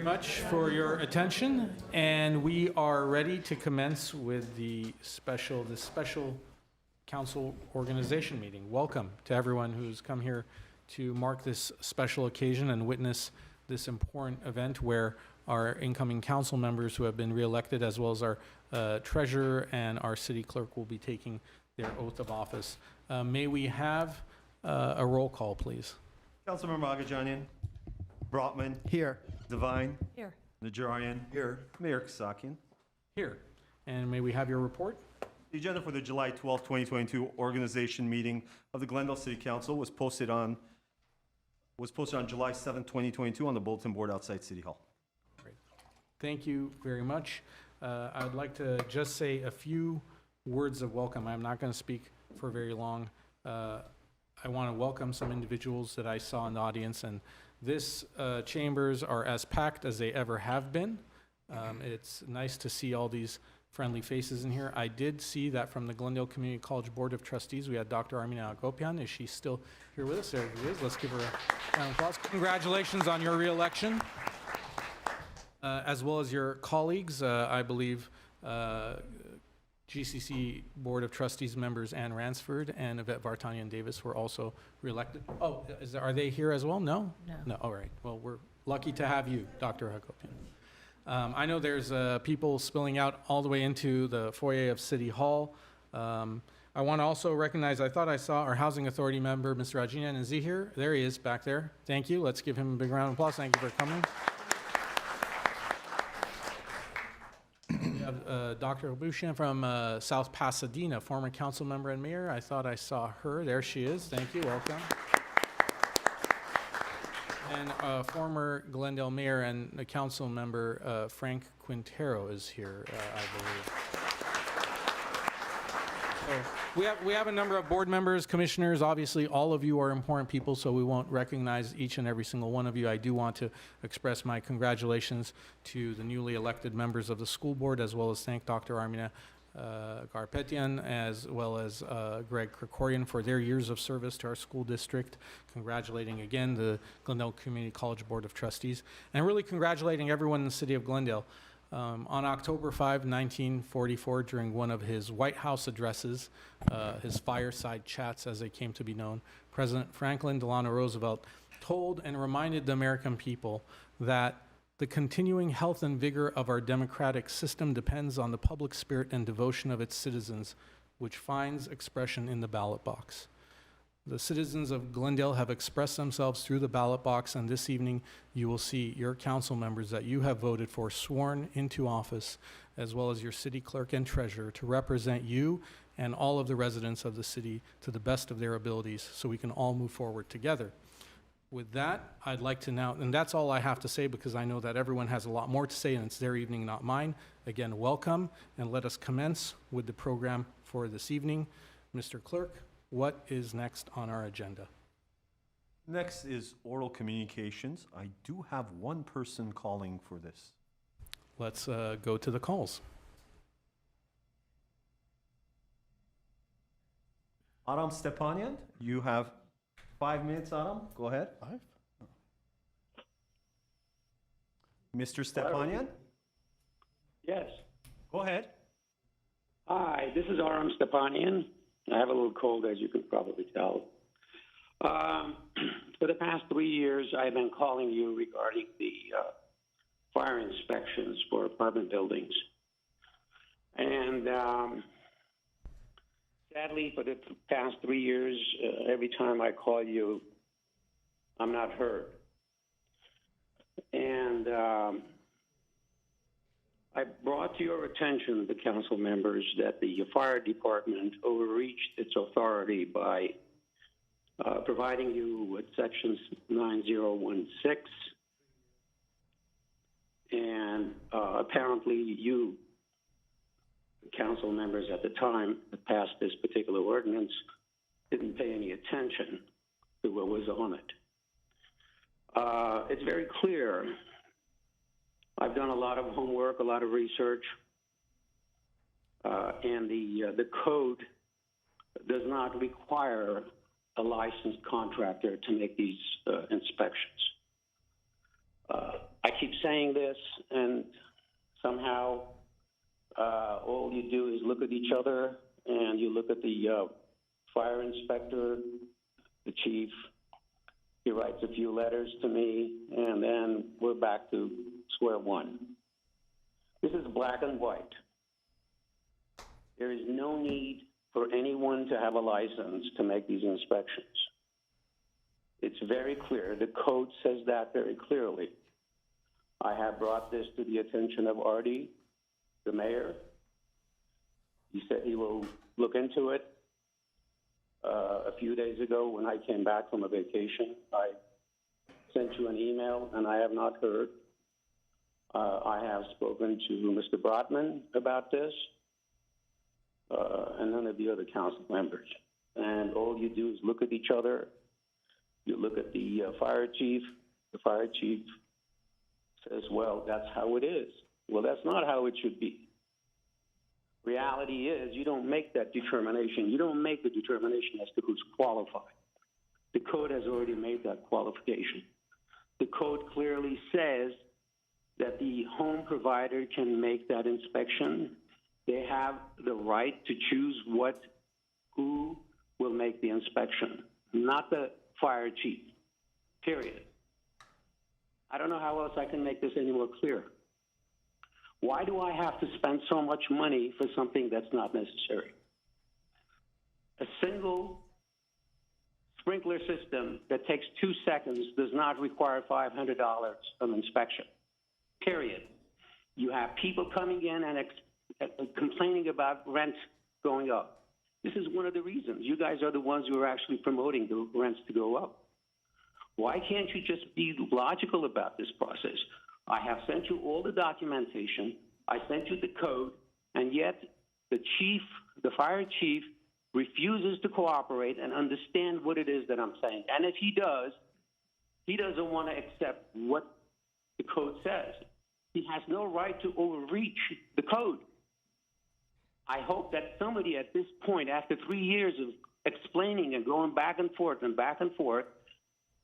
much for your attention, and we are ready to commence with the special council organization meeting. Welcome to everyone who's come here to mark this special occasion and witness this important event where our incoming council members who have been reelected, as well as our treasurer and our city clerk, will be taking their oath of office. May we have a roll call, please? Councilmember Najarian. Brotman. Here. Divine. Here. Najarian. Here. Mayor Asatrian. Here. And may we have your report? The agenda for the July 12, 2022 organization meeting of the Glendale City Council was posted on July 7, 2022 on the bulletin board outside City Hall. Great. Thank you very much. I would like to just say a few words of welcome. I'm not going to speak for very long. I want to welcome some individuals that I saw in the audience, and this chambers are as packed as they ever have been. It's nice to see all these friendly faces in here. I did see that from the Glendale Community College Board of Trustees, we had Dr. Armina Agopian. Is she still here with us? There she is. Let's give her a round of applause. Congratulations on your re-election, as well as your colleagues. I believe GCC Board of Trustees members Ann Ransford and Yvette Vartanian-Davis were also reelected. Oh, are they here as well? No? No. All right. Well, we're lucky to have you, Dr. Hagopian. I know there's people spilling out all the way into the foyer of City Hall. I want to also recognize, I thought I saw our Housing Authority member, Mr. Ajinan. Is he here? There he is back there. Thank you. Let's give him a big round of applause. Thank you for coming. Dr. Obushian from South Pasadena, former council member and mayor. I thought I saw her. There she is. Thank you. Welcome. And former Glendale mayor and council member Frank Quintero is here, I believe. So we have a number of board members, commissioners. Obviously, all of you are important people, so we won't recognize each and every single one of you. I do want to express my congratulations to the newly elected members of the school board, as well as thank Dr. Armina Garpetian, as well as Greg Krikorian for their years of service to our school district. Congratulating again the Glendale Community College Board of Trustees, and really congratulating everyone in the city of Glendale. On October 5, 1944, during one of his White House addresses, his fireside chats as they came to be known, President Franklin Delano Roosevelt told and reminded the American people that the continuing health and vigor of our democratic system depends on the public spirit and devotion of its citizens, which finds expression in the ballot box. The citizens of Glendale have expressed themselves through the ballot box, and this evening you will see your council members that you have voted for sworn into office, as well as your city clerk and treasurer, to represent you and all of the residents of the city to the best of their abilities so we can all move forward together. With that, I'd like to now, and that's all I have to say because I know that everyone has a lot more to say and it's their evening, not mine. Again, welcome, and let us commence with the program for this evening. Mr. Clerk, what is next on our agenda? Next is oral communications. I do have one person calling for this. Let's go to the calls. Adam Stepanian, you have 5 minutes, Adam. Go ahead. 5? Mr. Stepanian? Yes. Go ahead. Hi, this is Aram Stepanian. I have a little cold, as you can probably tell. For the past 3 years, I've been calling you regarding the fire inspections for apartment buildings. And sadly, for the past 3 years, every time I call you, I'm not heard. And I brought to your attention, the council members, that the fire department overreached its authority by providing you with sections 9016. And apparently you, council members at the time that passed this particular ordinance, didn't pay any attention to what was on it. It's very clear. I've done a lot of homework, a lot of research, and the code does not require a licensed contractor to make these inspections. I keep saying this, and somehow all you do is look at each other, and you look at the fire inspector, the chief. He writes a few letters to me, and then we're back to square one. This is black and white. There is no need for anyone to have a license to make these inspections. It's very clear. The code says that very clearly. I have brought this to the attention of Artie, the mayor. He said he will look into it. A few days ago, when I came back from a vacation, I sent you an email, and I have not heard. I have spoken to Mr. Brotman about this, and none of the other council members. And all you do is look at each other. You look at the fire chief. The fire chief says, well, that's how it is. Well, that's not how it should be. Reality is you don't make that determination. You don't make the determination as to who's qualified. The code has already made that qualification. The code clearly says that the home provider can make that inspection. They have the right to choose who will make the inspection, not the fire chief, period. I don't know how else I can make this any more clear. Why do I have to spend so much money for something that's not necessary? A single sprinkler system that takes 2 seconds does not require $500 of inspection, period. You have people coming in and complaining about rent going up. This is one of the reasons. You guys are the ones who are actually promoting the rents to go up. Why can't you just be logical about this process? I have sent you all the documentation. I sent you the code, and yet the fire chief, refuses to cooperate and understand what it is that I'm saying. And if he does, he doesn't want to accept what the code says. He has no right to overreach the code. I hope that somebody at this point, after 3 years of explaining and going back and forth,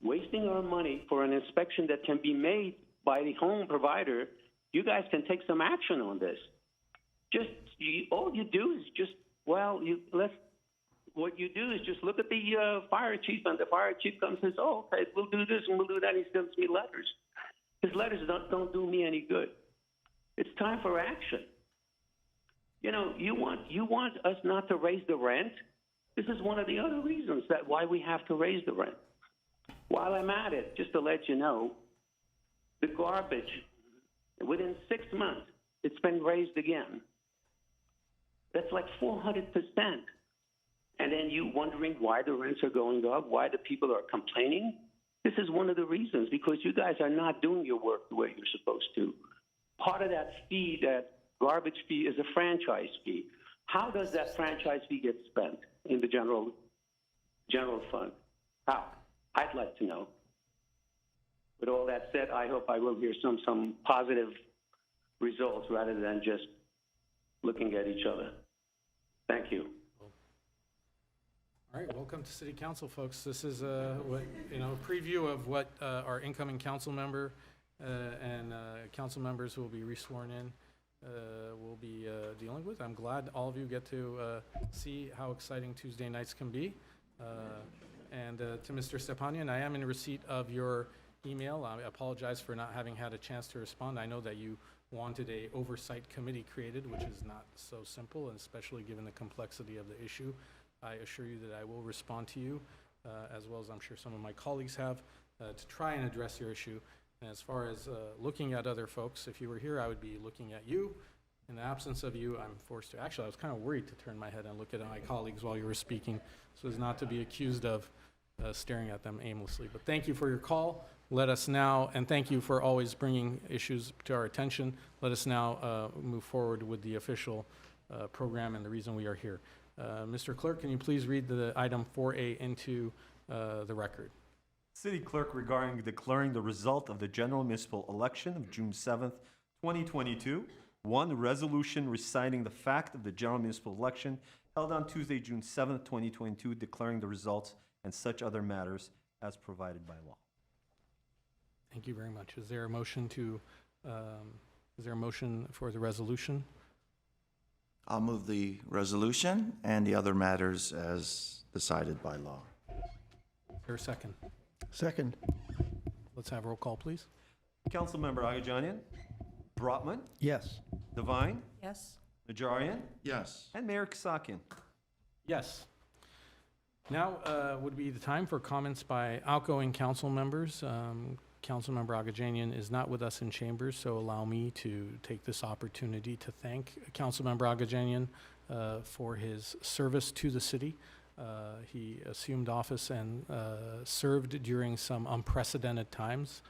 wasting our money for an inspection that can be made by the home provider, you guys can take some action on this. All you do is just look at the fire chief, and the fire chief comes and says, oh, okay, we'll do this and we'll do that. He sends me letters. His letters don't do me any good. It's time for action. You know, you want us not to raise the rent? This is one of the other reasons why we have to raise the rent. While I'm at it, just to let you know, the garbage, within 6 months, it's been raised again. That's like 400%. And then you wondering why the rents are going up, why the people are complaining? This is one of the reasons, because you guys are not doing your work the way you're supposed to. Part of that fee, that garbage fee, is a franchise fee. How does that franchise fee get spent in the general fund? How? I'd like to know. With all that said, I hope I will hear some positive results rather than just looking at each other. Thank you. All right, welcome to City Council, folks. This is a preview of what our incoming council member and council members who will be resworn in will be dealing with. I'm glad all of you get to see how exciting Tuesday nights can be. And to Mr. Stepanian, I am in receipt of your email. I apologize for not having had a chance to respond. I know that you wanted a oversight committee created, which is not so simple, and especially given the complexity of the issue. I assure you that I will respond to you, as well as I'm sure some of my colleagues have, to try and address your issue. And as far as looking at other folks, if you were here, I would be looking at you. In the absence of you, I'm forced to. Actually, I was kind of worried to turn my head and look at my colleagues while you were speaking, so as not to be accused of staring at them aimlessly. But thank you for your call. Let us now, and thank you for always bringing issues to our attention. Let us now move forward with the official program and the reason we are here. Mr. Clerk, can you please read the item 4A into the record? City Clerk regarding declaring the result of the general municipal election of June 7th, 2022. 1, resolution reciting the fact of the general municipal election held on Tuesday, June 7th, 2022, declaring the results and such other matters as provided by law. Thank you very much. Is there a motion for the resolution? I'll move the resolution and the other matters as decided by law. Is there a second? Second. Let's have roll call, please. Councilmember Najarian, Brotman, Yes. Devine, Yes. Najarian, Yes. and Mayor Kasakian. Yes. Now would be the time for comments by outgoing council members. Councilmember Agajanian is not with us in chambers, so allow me to take this opportunity to thank Councilmember Agajanian for his service to the city. He assumed office and served during some unprecedented times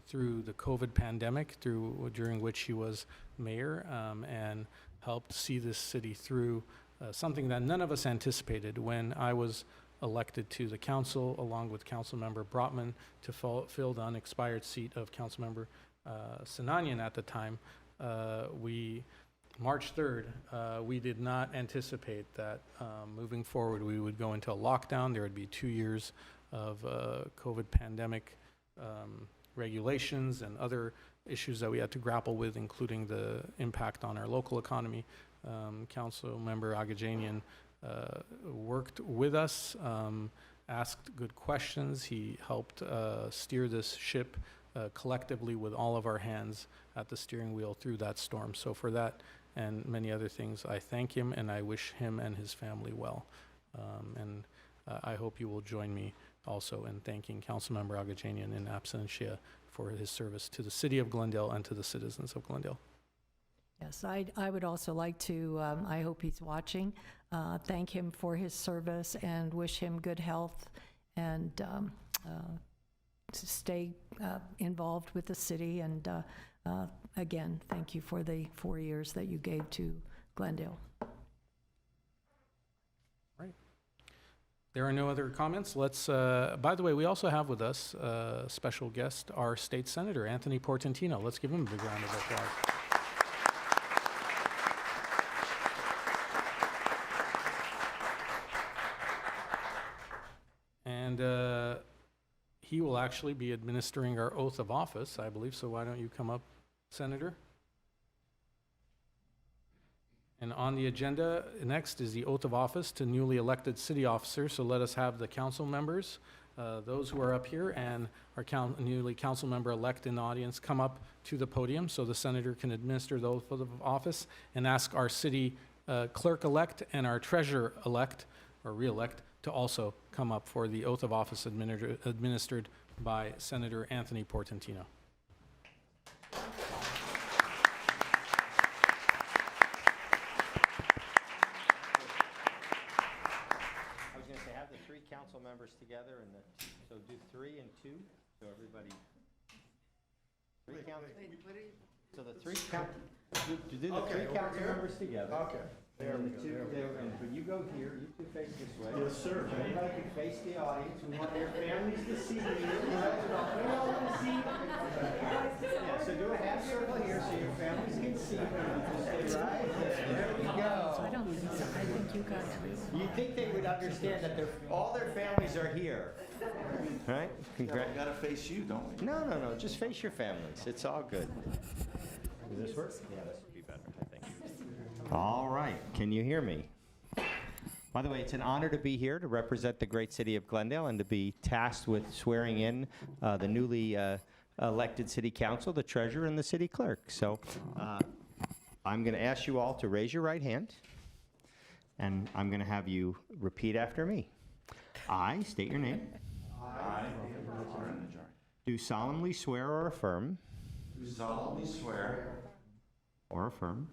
through the COVID pandemic, during which he was mayor, and helped see this city through something that none of us anticipated when I was elected to the council, along with Councilmember Brotman, to fill the unexpired seat of Councilmember Sinanian at the time. March 3rd, we did not anticipate that moving forward we would go into a lockdown. There would be 2 years of COVID pandemic regulations and other issues that we had to grapple with, including the impact on our local economy. Councilmember Agajanian worked with us, asked good questions. He helped steer this ship collectively with all of our hands at the steering wheel through that storm. So for that and many other things, I thank him and I wish him and his family well. And I hope you will join me also in thanking Councilmember Agajanian in absentia for his service to the city of Glendale and to the citizens of Glendale. Yes, I would also like to, I hope he's watching, thank him for his service and wish him good health and to stay involved with the city. And again, thank you for the 4 years that you gave to Glendale. Right. There are no other comments. Let's, by the way, we also have with us a special guest, our state senator, Anthony Portantino. Let's give him a big round of applause. And he will actually be administering our oath of office, I believe. So why don't you come up, Senator? And on the agenda next is the oath of office to newly elected city officers. So let us have the council members, those who are up here, and our newly council member-elect in the audience come up to the podium so the senator can administer the oath of office and ask our city clerk-elect and our treasurer-elect, or re-elect, to also come up for the oath of office administered by Senator Anthony Portantino. I was going to say, have the three council members together, and so do 3 and 2, so everybody. So the three council members together. Okay. There we go. And when you go here, you two face this way. Yes, sir. Everybody can face the audience. We want their families to see you. We all want to see. Yeah, so do a half circle here so your families can see you. Just stay right there. There we go. I don't think so. I think you got everyone. You'd think they would understand that all their families are here. Right? We gotta face you, don't we? No. Just face your families. It's all good. Does this work? Yeah, this would be better, I think. All right. Can you hear me? By the way, it's an honor to be here to represent the great city of Glendale and to be tasked with swearing in the newly elected city council, the treasurer, and the city clerk. So I'm going to ask you all to raise your right hand, and I'm going to have you repeat after me. I state your name. I, Najarian, Do solemnly swear or affirm. do solemnly swear Or affirm.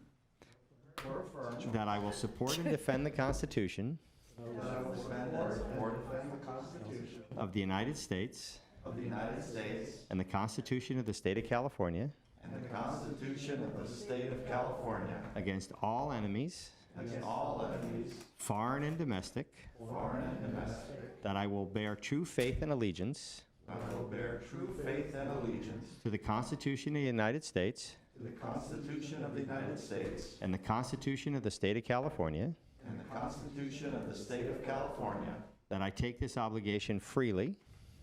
That I will support and defend the Constitution that I will defend and support the Constitution of the United States of the United States and the Constitution of the State of California and the Constitution of the State of California against all enemies, against all enemies, foreign and domestic, foreign and domestic. that I will bear true faith and allegiance I will bear true faith and allegiance to the Constitution of the United States to the Constitution of the United States and the Constitution of the State of California, and the Constitution of the State of California, that I take this obligation freely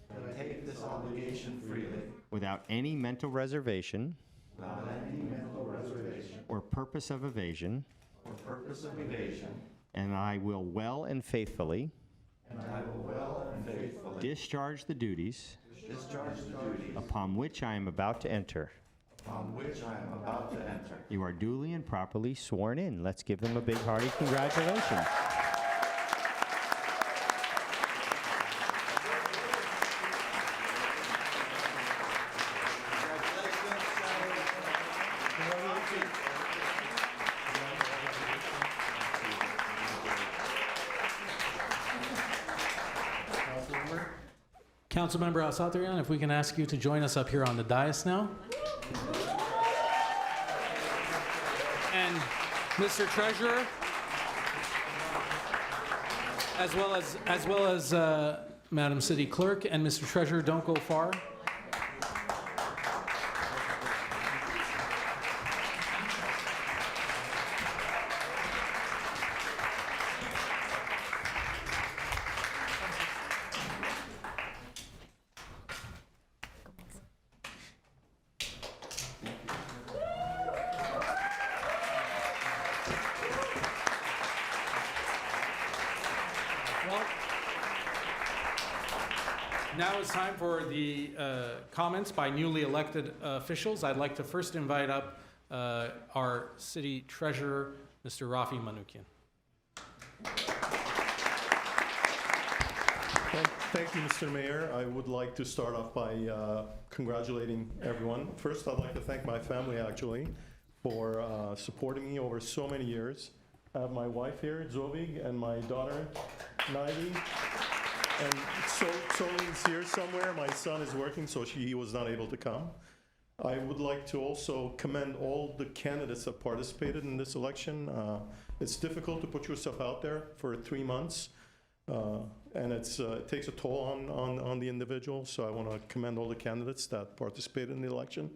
that I take this obligation freely without any mental reservation or purpose of evasion, and I will well and faithfully discharge the duties upon which I am about to enter. You are duly and properly sworn in. Let's give them a big hearty congratulations. Councilmember Asatrian, if we can ask you to join us up here on the dais now. And Mr. Treasurer, as well as Madam City Clerk and Mr. Treasurer, don't go far. Now it's time for the comments by newly elected officials. I'd like to first invite up our city treasurer, Mr. Rafi Manoukian. Thank you, Mr. Mayor. I would like to start off by congratulating everyone. First, I'd like to thank my family, actually, for supporting me over so many years. I have my wife here, Zovig, and my daughter, Naidi. And Soli's here somewhere. My son is working, so he was not able to come. I would like to also commend all the candidates that participated in this election. It's difficult to put yourself out there for 3 months, and it takes a toll on the individual. So I want to commend all the candidates that participated in the election.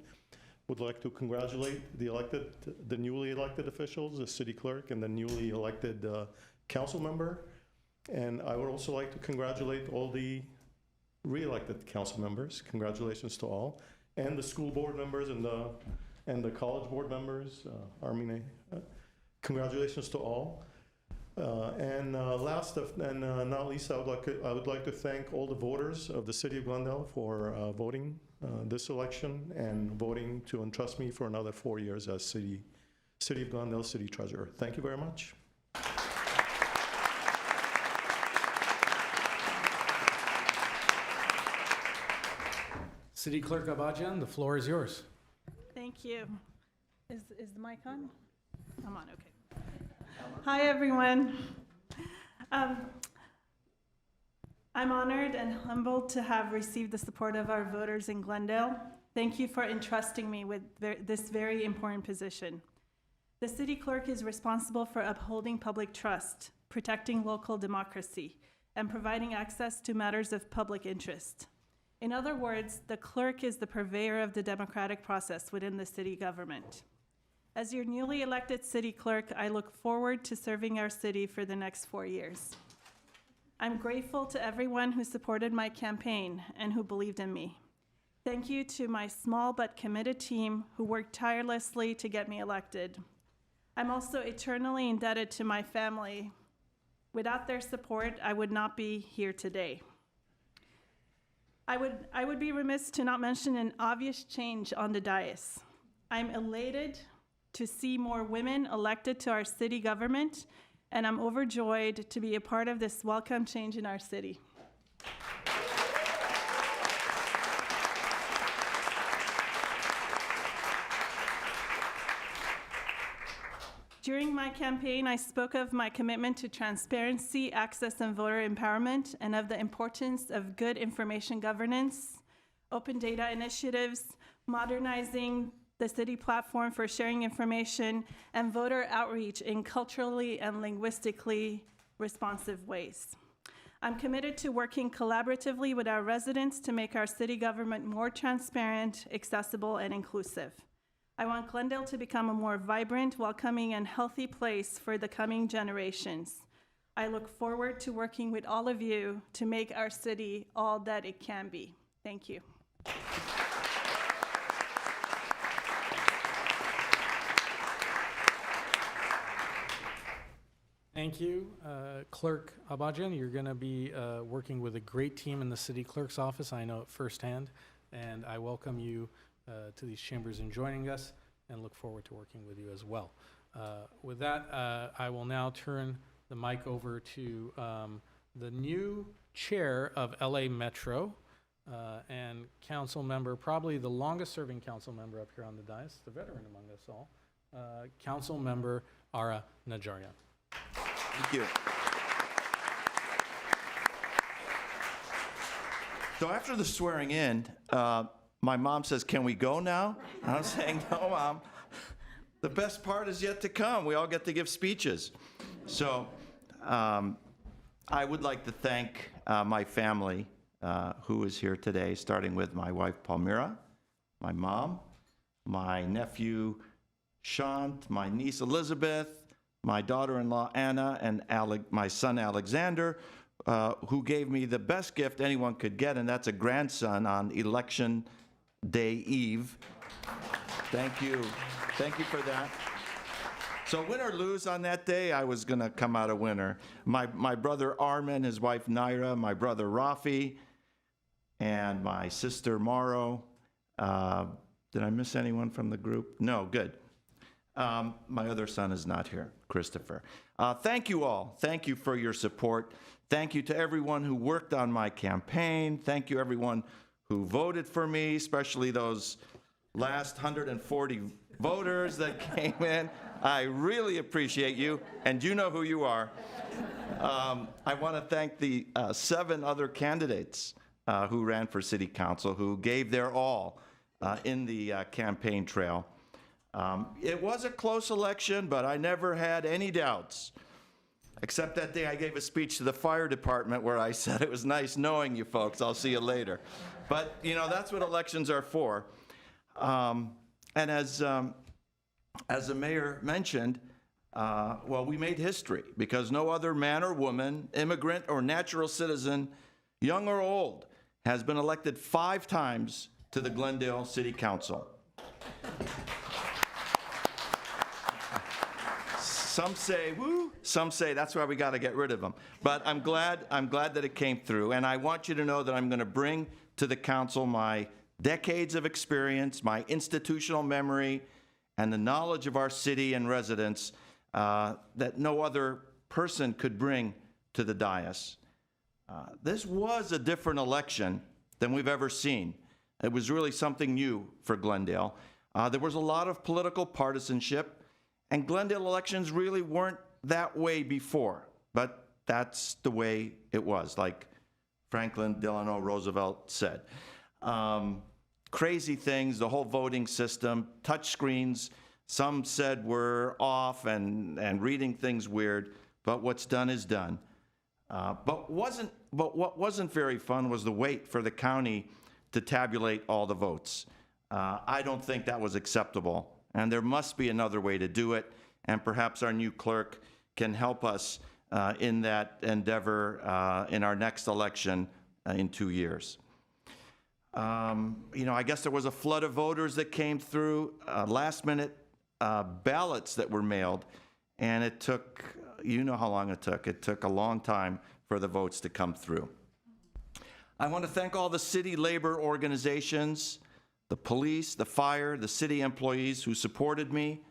Would like to congratulate the newly elected officials, the city clerk, and the newly elected council member. And I would also like to congratulate all the re-elected council members. Congratulations to all, and the school board members and the college board members. Armine, congratulations to all. And last and not least, I would like to thank all the voters of the city of Glendale for voting this election and voting to entrust me for another 4 years as city of Glendale city treasurer. Thank you very much. City Clerk Abadjian, the floor is yours. Thank you. Is the mic on? I'm on, okay. Hi, everyone. I'm honored and humbled to have received the support of our voters in Glendale. Thank you for entrusting me with this very important position. The city clerk is responsible for upholding public trust, protecting local democracy, and providing access to matters of public interest. In other words, the clerk is the purveyor of the democratic process within the city government. As your newly elected city clerk, I look forward to serving our city for the next 4 years. I'm grateful to everyone who supported my campaign and who believed in me. Thank you to my small but committed team who worked tirelessly to get me elected. I'm also eternally indebted to my family. Without their support, I would not be here today. I would be remiss to not mention an obvious change on the dais. I'm elated to see more women elected to our city government, and I'm overjoyed to be a part of this welcome change in our city. During my campaign, I spoke of my commitment to transparency, access, and voter empowerment, and of the importance of good information governance, open data initiatives, modernizing the city platform for sharing information, and voter outreach in culturally and linguistically responsive ways. I'm committed to working collaboratively with our residents to make our city government more transparent, accessible, and inclusive. I want Glendale to become a more vibrant, welcoming, and healthy place for the coming generations. I look forward to working with all of you to make our city all that it can be. Thank you. Thank you, Clerk Abajan. You're going to be working with a great team in the city clerk's office. I know it firsthand, and I welcome you to these chambers and joining us, and look forward to working with you as well. With that, I will now turn the mic over to the new chair of LA Metro and council member, probably the longest serving council member up here on the dais, the veteran among us all, council member Ara Najarian. Thank you. So after the swearing in, my mom says, "Can we go now?" And I'm saying, "No, Mom. The best part is yet to come. We all get to give speeches." So I would like to thank my family who is here today, starting with my wife, Palmyra, my mom, my nephew, Shant, my niece, Elizabeth, my daughter-in-law, Anna, and my son, Alexander, who gave me the best gift anyone could get, and that's a grandson on Election Day Eve. Thank you. Thank you for that. So win or lose on that day, I was going to come out a winner. My brother Armin, his wife Naira, my brother Rafi, and my sister Mauro. Did I miss anyone from the group? No, good. My other son is not here, Christopher. Thank you all. Thank you for your support. Thank you to everyone who worked on my campaign. Thank you everyone who voted for me, especially those last 140 voters that came in. I really appreciate you, and you know who you are. I want to thank the 7 other candidates who ran for city council, who gave their all in the campaign trail. It was a close election, but I never had any doubts, except that day I gave a speech to the fire department where I said, "It was nice knowing you folks. I'll see you later." But, you know, that's what elections are for. And as the mayor mentioned, well, we made history because no other man or woman, immigrant or natural citizen, young or old, has been elected 5 times to the Glendale City Council. Some say, woo, some say that's why we got to get rid of them. But I'm glad that it came through. And I want you to know that I'm going to bring to the council my decades of experience, my institutional memory, and the knowledge of our city and residents that no other person could bring to the dais. This was a different election than we've ever seen. It was really something new for Glendale. There was a lot of political partisanship, and Glendale elections really weren't that way before, but that's the way it was, like Franklin Delano Roosevelt said. Crazy things, the whole voting system, touch screens, some said were off and reading things weird, but what's done is done. But what wasn't very fun was the wait for the county to tabulate all the votes. I don't think that was acceptable, and there must be another way to do it, and perhaps our new clerk can help us in that endeavor in our next election in 2 years. You know, I guess there was a flood of voters that came through, last-minute ballots that were mailed, and it took, you know how long it took. It took a long time for the votes to come through. I want to thank all the city labor organizations, the police, the fire, the city employees who supported me.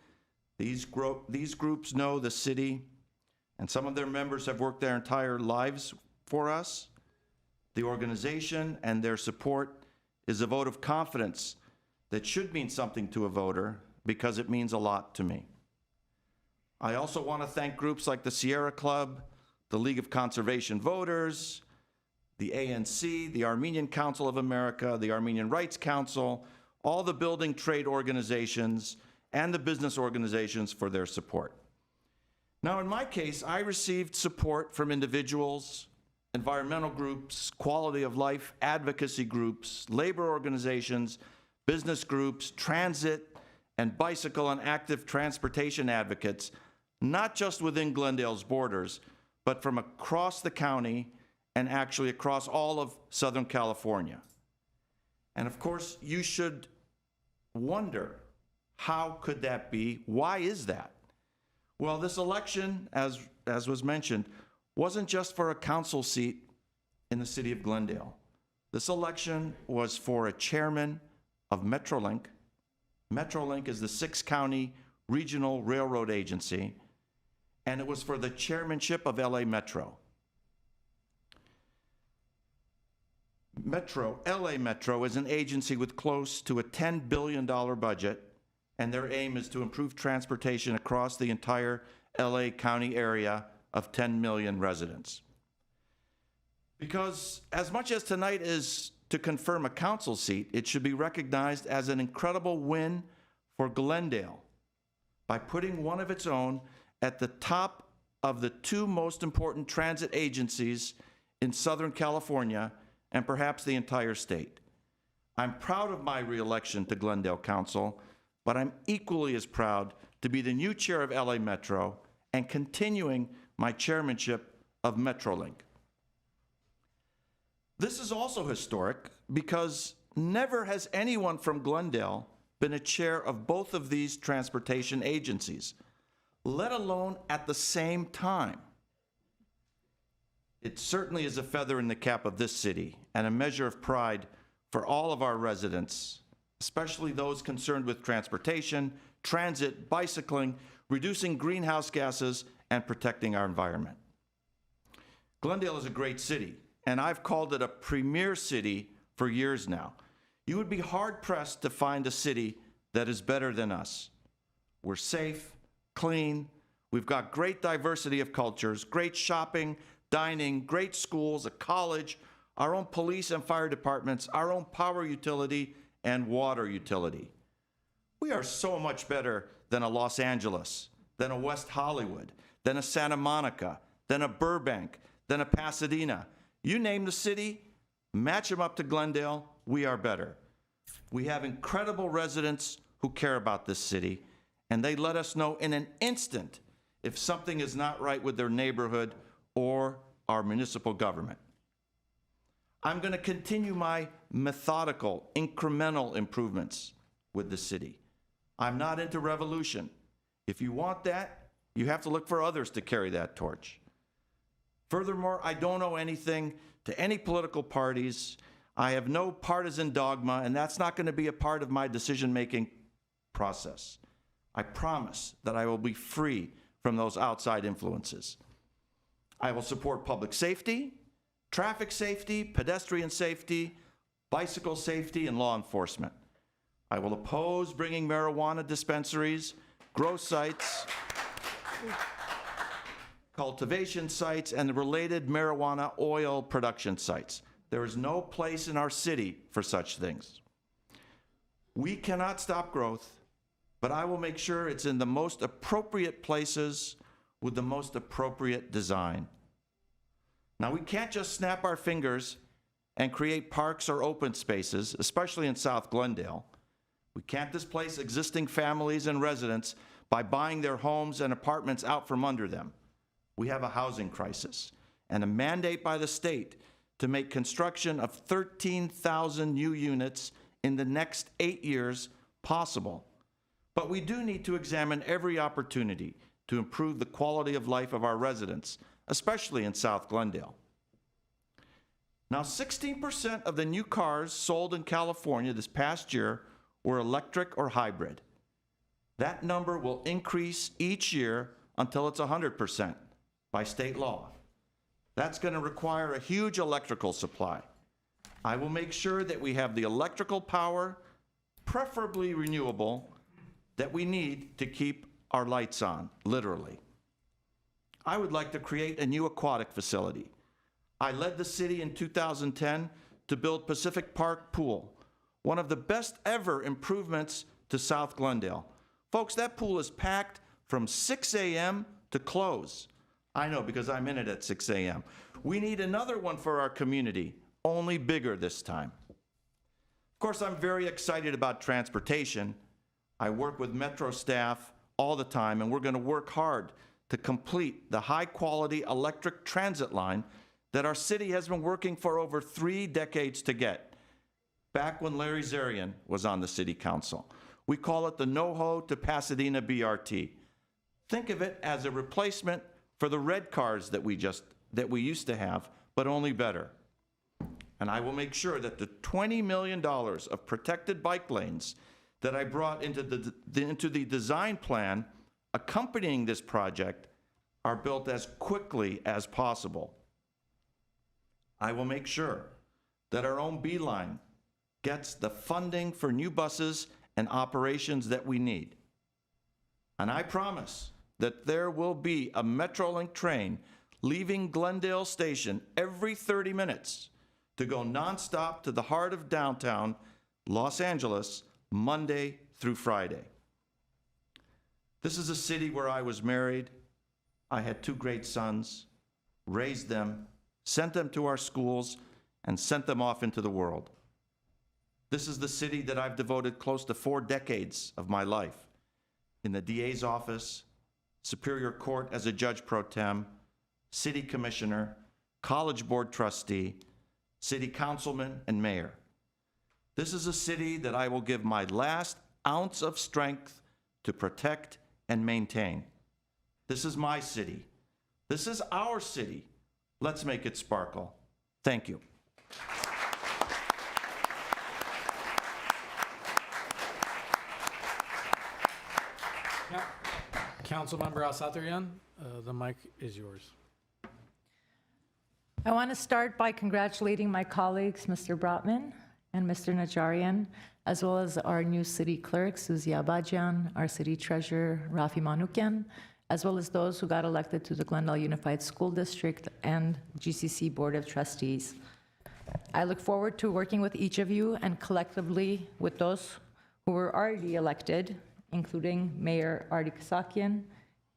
These groups know the city, and some of their members have worked their entire lives for us. The organization and their support is a vote of confidence that should mean something to a voter because it means a lot to me. I also want to thank groups like the Sierra Club, the League of Conservation Voters, the ANC, the Armenian Council of America, the Armenian Rights Council, all the building trade organizations, and the business organizations for their support. Now, in my case, I received support from individuals, environmental groups, quality of life advocacy groups, labor organizations, business groups, transit, and bicycle and active transportation advocates, not just within Glendale's borders, but from across the county and actually across all of Southern California. And of course, you should wonder, how could that be? Why is that? Well, this election, as was mentioned, wasn't just for a council seat in the city of Glendale. This election was for a chairman of Metrolink. Metrolink is the 6-county regional railroad agency, and it was for the chairmanship of LA Metro. LA Metro is an agency with close to a $10 billion budget, and their aim is to improve transportation across the entire LA County area of 10 million residents. Because as much as tonight is to confirm a council seat, it should be recognized as an incredible win for Glendale by putting one of its own at the top of the 2 most important transit agencies in Southern California and perhaps the entire state. I'm proud of my reelection to Glendale Council, but I'm equally as proud to be the new chair of LA Metro and continuing my chairmanship of Metrolink. This is also historic because never has anyone from Glendale been a chair of both of these transportation agencies, let alone at the same time. It certainly is a feather in the cap of this city and a measure of pride for all of our residents, especially those concerned with transportation, transit, bicycling, reducing greenhouse gases, and protecting our environment. Glendale is a great city, and I've called it a premier city for years now. You would be hard-pressed to find a city that is better than us. We're safe, clean, we've got great diversity of cultures, great shopping, dining, great schools, a college, our own police and fire departments, our own power utility and water utility. We are so much better than a Los Angeles, than a West Hollywood, than a Santa Monica, than a Burbank, than a Pasadena. You name the city, match them up to Glendale, we are better. We have incredible residents who care about this city, and they let us know in an instant if something is not right with their neighborhood or our municipal government. I'm going to continue my methodical, incremental improvements with the city. I'm not into revolution. If you want that, you have to look for others to carry that torch. Furthermore, I don't owe anything to any political parties. I have no partisan dogma, and that's not going to be a part of my decision-making process. I promise that I will be free from those outside influences. I will support public safety, traffic safety, pedestrian safety, bicycle safety, and law enforcement. I will oppose bringing marijuana dispensaries, grow sites, cultivation sites, and the related marijuana oil production sites. There is no place in our city for such things. We cannot stop growth, but I will make sure it's in the most appropriate places with the most appropriate design. Now, we can't just snap our fingers and create parks or open spaces, especially in South Glendale. We can't displace existing families and residents by buying their homes and apartments out from under them. We have a housing crisis and a mandate by the state to make construction of 13,000 new units in the next 8 years possible. But we do need to examine every opportunity to improve the quality of life of our residents, especially in South Glendale. Now, 16% of the new cars sold in California this past year were electric or hybrid. That number will increase each year until it's 100% by state law. That's going to require a huge electrical supply. I will make sure that we have the electrical power, preferably renewable, that we need to keep our lights on, literally. I would like to create a new aquatic facility. I led the city in 2010 to build Pacific Park Pool, one of the best ever improvements to South Glendale. Folks, that pool is packed from 6 a.m. to close. I know, because I'm in it at 6 a.m. We need another one for our community, only bigger this time. Of course, I'm very excited about transportation. I work with Metro staff all the time, and we're going to work hard to complete the high-quality electric transit line that our city has been working for over 3 decades to get, back when Larry Najarian was on the city council. We call it the NoHo to Pasadena BRT. Think of it as a replacement for the red cars that we used to have, but only better. And I will make sure that the $20 million of protected bike lanes that I brought into the design plan accompanying this project are built as quickly as possible. I will make sure that our own Beeline gets the funding for new buses and operations that we need. And I promise that there will be a Metrolink train leaving Glendale Station every 30 minutes to go nonstop to the heart of downtown Los Angeles, Monday through Friday. This is a city where I was married. I had 2 great sons, raised them, sent them to our schools, and sent them off into the world. This is the city that I've devoted close to 4 decades of my life in the DA's office, Superior Court as a judge pro tem, city commissioner, college board trustee, city councilman, and mayor. This is a city that I will give my last ounce of strength to protect and maintain. This is my city. This is our city. Let's make it sparkle. Thank you. Councilmember Asatrian, the mic is yours. I want to start by congratulating my colleagues, Mr. Brotman and Mr. Najarian, as well as our new city clerk, Suzy Abadjian, our city treasurer, Rafi Manoukian, as well as those who got elected to the Glendale Unified School District and GCC Board of Trustees. I look forward to working with each of you and collectively with those who were already elected, including Mayor Artie Kasakian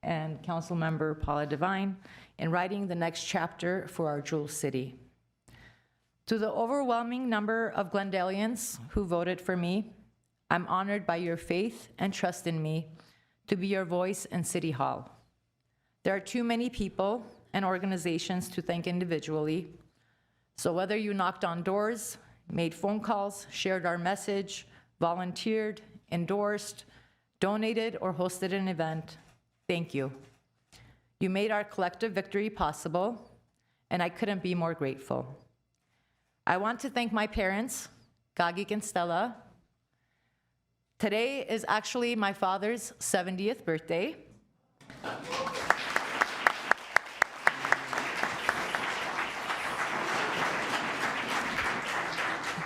and Councilmember Paula Devine, in writing the next chapter for our jewel city. To the overwhelming number of Glendalians who voted for me, I'm honored by your faith and trust in me to be your voice in City Hall. There are too many people and organizations to thank individually, so whether you knocked on doors, made phone calls, shared our message, volunteered, endorsed, donated, or hosted an event, thank you. You made our collective victory possible, and I couldn't be more grateful. I want to thank my parents, Gagik and Stella. Today is actually my father's 70th birthday.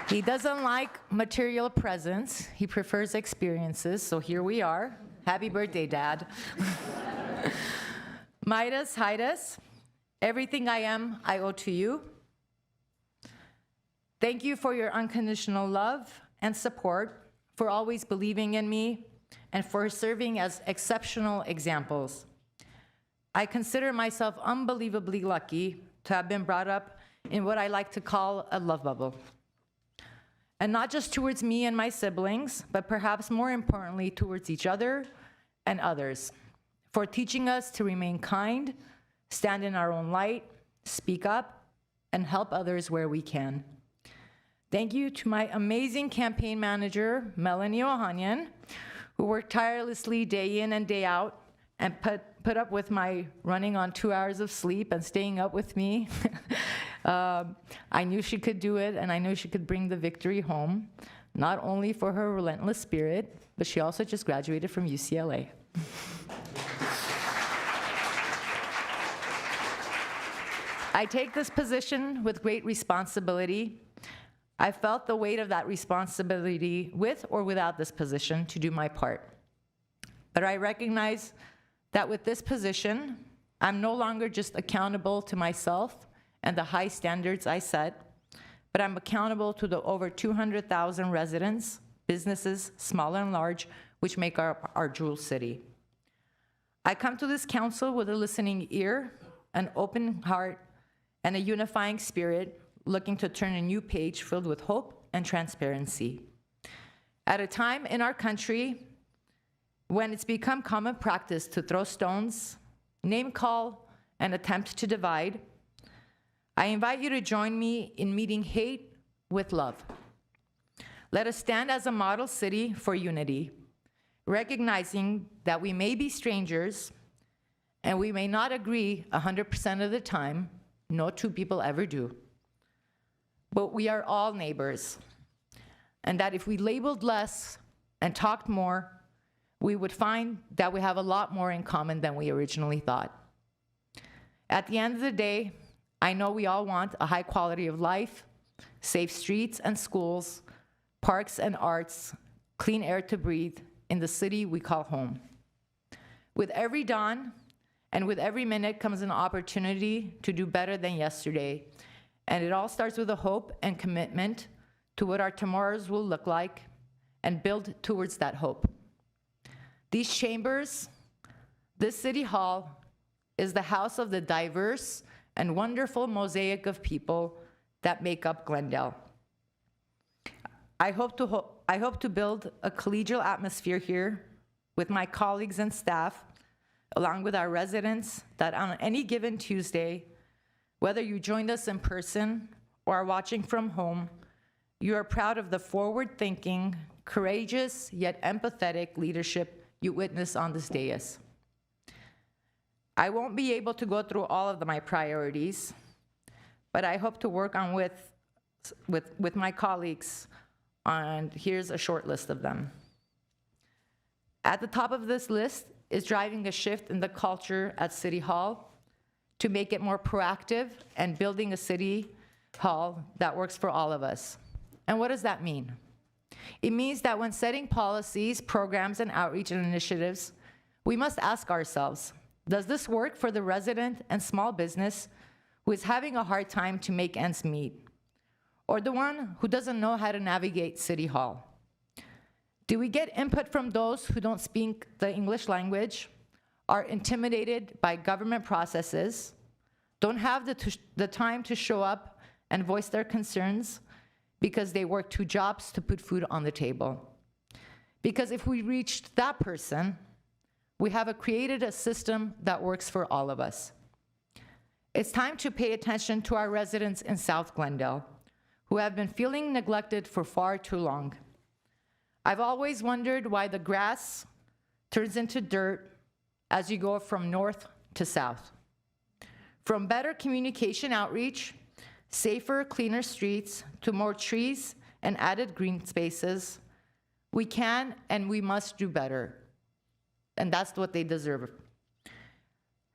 He doesn't like material presents. He prefers experiences, so here we are. Happy birthday, Dad. Midas, Hidas, everything I am, I owe to you. Thank you for your unconditional love and support, for always believing in me, and for serving as exceptional examples. I consider myself unbelievably lucky to have been brought up in what I like to call a love bubble. And not just towards me and my siblings, but perhaps more importantly towards each other and others, for teaching us to remain kind, stand in our own light, speak up, and help others where we can. Thank you to my amazing campaign manager, Melanie Ohanian, who worked tirelessly day in and day out and put up with my running on 2 hours of sleep and staying up with me. I knew she could do it, and I knew she could bring the victory home, not only for her relentless spirit, but she also just graduated from UCLA. I take this position with great responsibility. I felt the weight of that responsibility with or without this position to do my part. But I recognize that with this position, I'm no longer just accountable to myself and the high standards I set, but I'm accountable to the over 200,000 residents, businesses, small and large, which make our jewel city. I come to this council with a listening ear, an open heart, and a unifying spirit, looking to turn a new page filled with hope and transparency. At a time in our country when it's become common practice to throw stones, name call, and attempt to divide, I invite you to join me in meeting hate with love. Let us stand as a model city for unity, recognizing that we may be strangers, and we may not agree 100% of the time. No two people ever do. But we are all neighbors, and that if we labeled less and talked more, we would find that we have a lot more in common than we originally thought. At the end of the day, I know we all want a high quality of life, safe streets and schools, parks and arts, clean air to breathe in the city we call home. With every dawn and with every minute comes an opportunity to do better than yesterday. And it all starts with a hope and commitment to what our tomorrows will look like and build towards that hope. These chambers, this city hall, is the house of the diverse and wonderful mosaic of people that make up Glendale. I hope to build a collegial atmosphere here with my colleagues and staff, along with our residents, that on any given Tuesday, whether you joined us in person or are watching from home, you are proud of the forward-thinking, courageous, yet empathetic leadership you witness on this dais. I won't be able to go through all of my priorities, but I hope to work on with my colleagues, and here's a short list of them. At the top of this list is driving a shift in the culture at City Hall to make it more proactive and building a city hall that works for all of us. And what does that mean? It means that when setting policies, programs, and outreach and initiatives, we must ask ourselves, does this work for the resident and small business who is having a hard time to make ends meet, or the one who doesn't know how to navigate City Hall? Do we get input from those who don't speak the English language, are intimidated by government processes, don't have the time to show up and voice their concerns because they work 2 jobs to put food on the table? Because if we reached that person, we have created a system that works for all of us. It's time to pay attention to our residents in South Glendale, who have been feeling neglected for far too long. I've always wondered why the grass turns into dirt as you go from north to south. From better communication outreach, safer, cleaner streets, to more trees and added green spaces, we can and we must do better. And that's what they deserve.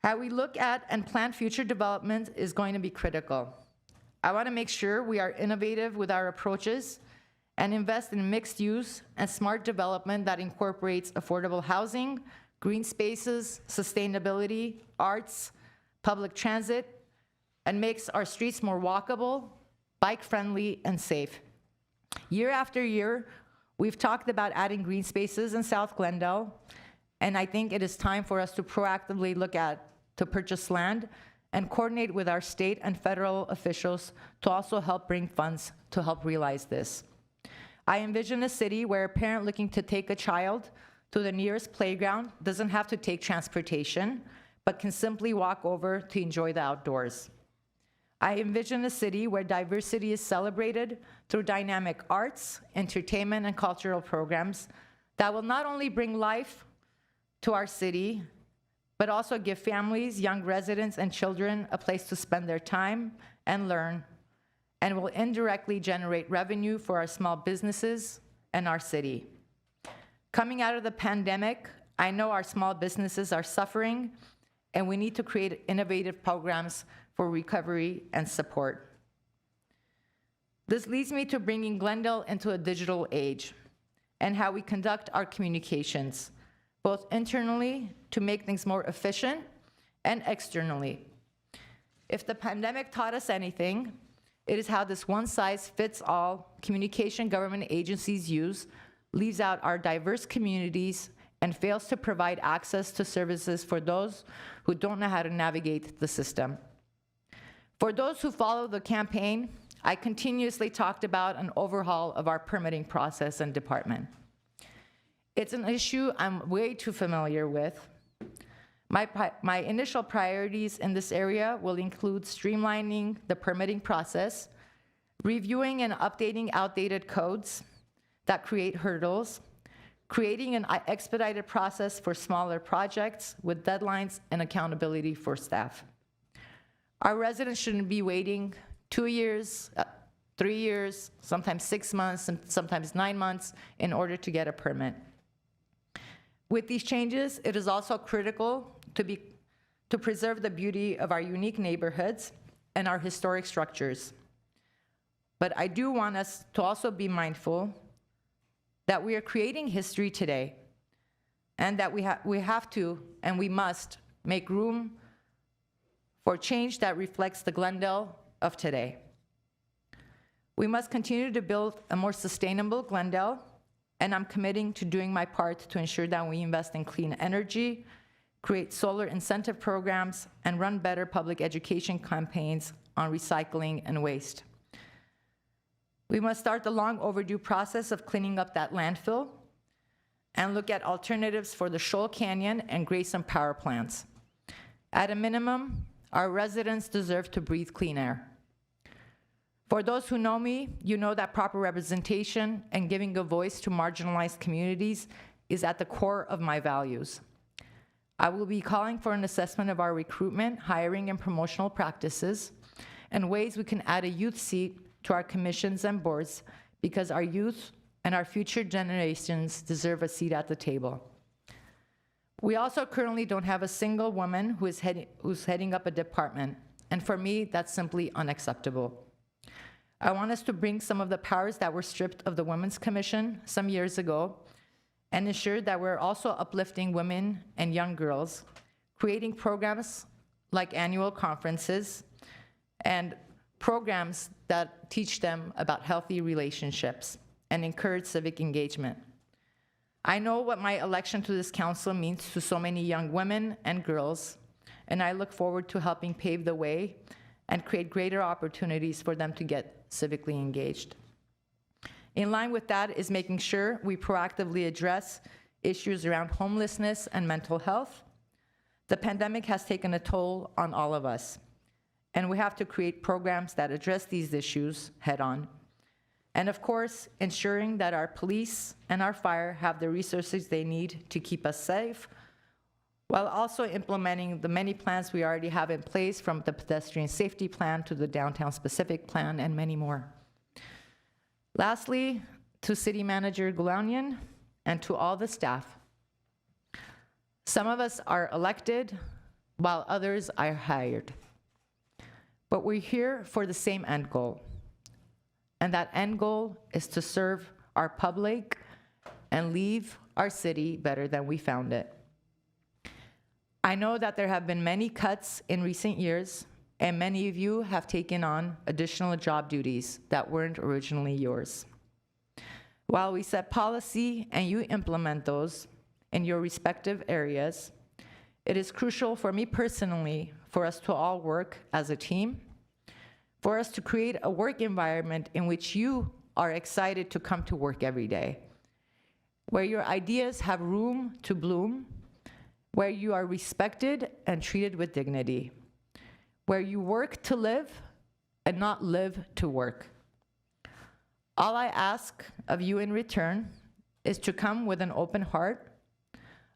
How we look at and plan future development is going to be critical. I want to make sure we are innovative with our approaches and invest in mixed use and smart development that incorporates affordable housing, green spaces, sustainability, arts, public transit, and makes our streets more walkable, bike-friendly, and safe. Year after year, we've talked about adding green spaces in South Glendale, and I think it is time for us to proactively look to purchase land and coordinate with our state and federal officials to also help bring funds to help realize this. I envision a city where a parent looking to take a child to the nearest playground doesn't have to take transportation, but can simply walk over to enjoy the outdoors. I envision a city where diversity is celebrated through dynamic arts, entertainment, and cultural programs that will not only bring life to our city, but also give families, young residents, and children a place to spend their time and learn, and will indirectly generate revenue for our small businesses and our city. Coming out of the pandemic, I know our small businesses are suffering, and we need to create innovative programs for recovery and support. This leads me to bringing Glendale into a digital age and how we conduct our communications, both internally to make things more efficient and externally. If the pandemic taught us anything, it is how this one-size-fits-all communication government agencies use leaves out our diverse communities and fails to provide access to services for those who don't know how to navigate the system. For those who follow the campaign, I continuously talked about an overhaul of our permitting process and department. It's an issue I'm way too familiar with. My initial priorities in this area will include streamlining the permitting process, reviewing and updating outdated codes that create hurdles, creating an expedited process for smaller projects with deadlines and accountability for staff. Our residents shouldn't be waiting 2 years, 3 years, sometimes 6 months, and sometimes 9 months in order to get a permit. With these changes, it is also critical to preserve the beauty of our unique neighborhoods and our historic structures. But I do want us to also be mindful that we are creating history today, and that we have to and we must make room for change that reflects the Glendale of today. We must continue to build a more sustainable Glendale, and I'm committing to doing my part to ensure that we invest in clean energy, create solar incentive programs, and run better public education campaigns on recycling and waste. We must start the long overdue process of cleaning up that landfill and look at alternatives for the Shoal Canyon and Grayson power plants. At a minimum, our residents deserve to breathe clean air. For those who know me, you know that proper representation and giving a voice to marginalized communities is at the core of my values. I will be calling for an assessment of our recruitment, hiring, and promotional practices, and ways we can add a youth seat to our commissions and boards, because our youth and our future generations deserve a seat at the table. We also currently don't have a single woman who's heading up a department, and for me, that's simply unacceptable. I want us to bring some of the powers that were stripped of the Women's Commission some years ago and ensure that we're also uplifting women and young girls, creating programs like annual conferences and programs that teach them about healthy relationships and encourage civic engagement. I know what my election to this council means to so many young women and girls, and I look forward to helping pave the way and create greater opportunities for them to get civically engaged. In line with that is making sure we proactively address issues around homelessness and mental health. The pandemic has taken a toll on all of us, and we have to create programs that address these issues head on. And of course, ensuring that our police and our fire have the resources they need to keep us safe, while also implementing the many plans we already have in place, from the pedestrian safety plan to the downtown specific plan and many more. Lastly, to City Manager Gulanian and to all the staff. Some of us are elected while others are hired. But we're here for the same end goal. And that end goal is to serve our public and leave our city better than we found it. I know that there have been many cuts in recent years, and many of you have taken on additional job duties that weren't originally yours. While we set policy and you implement those in your respective areas, it is crucial for me personally for us to all work as a team, for us to create a work environment in which you are excited to come to work every day, where your ideas have room to bloom, where you are respected and treated with dignity, where you work to live and not live to work. All I ask of you in return is to come with an open heart,